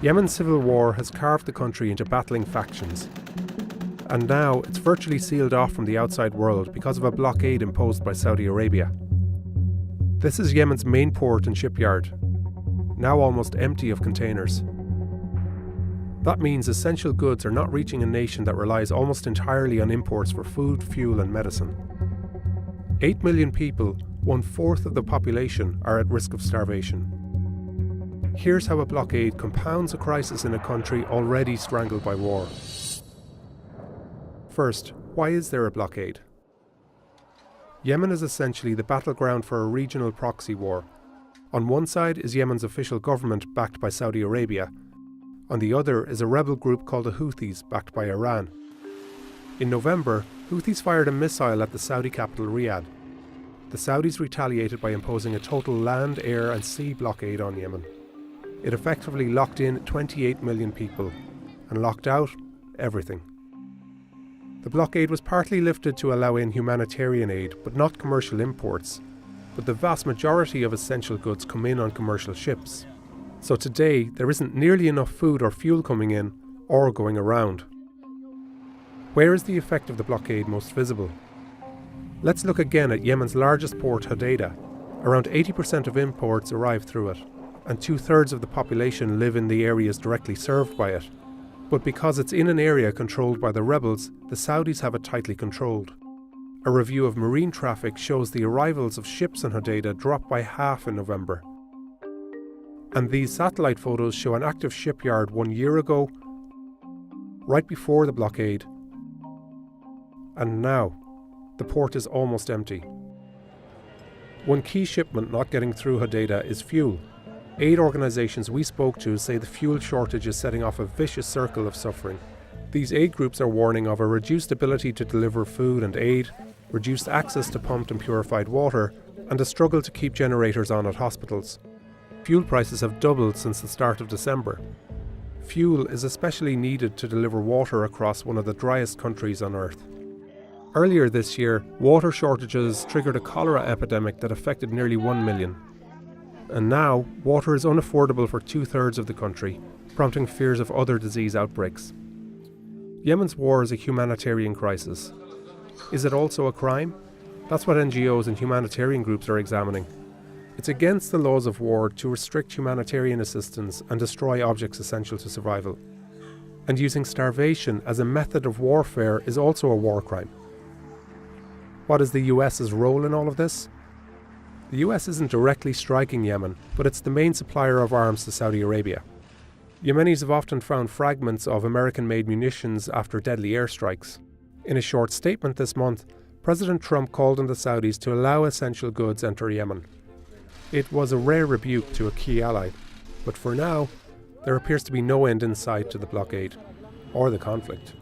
Yemen's civil war has carved the country into battling factions, and now it's virtually sealed off from the outside world because of a blockade imposed by Saudi Arabia. This is Yemen's main port and shipyard, now almost empty of containers. That means essential goods are not reaching a nation that relies almost entirely on imports for food, fuel and medicine. 8 million people, 1/4 of the population, are at risk of starvation. Here's how a blockade compounds a crisis in a country already strangled by war. First, why is there a blockade? Yemen is essentially the battleground for a regional proxy war. On one side is Yemen's official government backed by Saudi Arabia. On the other is a rebel group called the Houthis backed by Iran. In November, Houthis fired a missile at the Saudi capital Riyadh. The Saudis retaliated by imposing a total land, air and sea blockade on Yemen. It effectively locked in 28 million people and locked out everything. The blockade was partly lifted to allow in humanitarian aid, but not commercial imports. But the vast majority of essential goods come in on commercial ships. So today, there isn't nearly enough food or fuel coming in or going around. Where is the effect of the blockade most visible? Let's look again at Yemen's largest port, Hodeidah. Around 80% of imports arrive through it, and 2/3 of the population live in the areas directly served by it. But because it's in an area controlled by the rebels, the Saudis have it tightly controlled. A review of marine traffic shows the arrivals of ships in Hodeidah dropped by half in November. And these satellite photos show an active shipyard 1 year ago, right before the blockade. And now, the port is almost empty. One key shipment not getting through Hodeidah is fuel. Aid organisations we spoke to say the fuel shortage is setting off a vicious circle of suffering. These aid groups are warning of a reduced ability to deliver food and aid, reduced access to pumped and purified water, and a struggle to keep generators on at hospitals. Fuel prices have doubled since the start of December. Fuel is especially needed to deliver water across one of the driest countries on earth. Earlier this year, water shortages triggered a cholera epidemic that affected nearly 1 million. And now, water is unaffordable for 2/3 of the country, prompting fears of other disease outbreaks. Yemen's war is a humanitarian crisis. Is it also a crime? That's what NGOs and humanitarian groups are examining. It's against the laws of war to restrict humanitarian assistance and destroy objects essential to survival. And using starvation as a method of warfare is also a war crime. What is the US's role in all of this? The US isn't directly striking Yemen, but it's the main supplier of arms to Saudi Arabia. Yemenis have often found fragments of American-made munitions after deadly airstrikes. In a short statement this month, President Trump called on the Saudis to allow essential goods enter Yemen. It was a rare rebuke to a key ally, but for now, there appears to be no end in sight to the blockade or the conflict.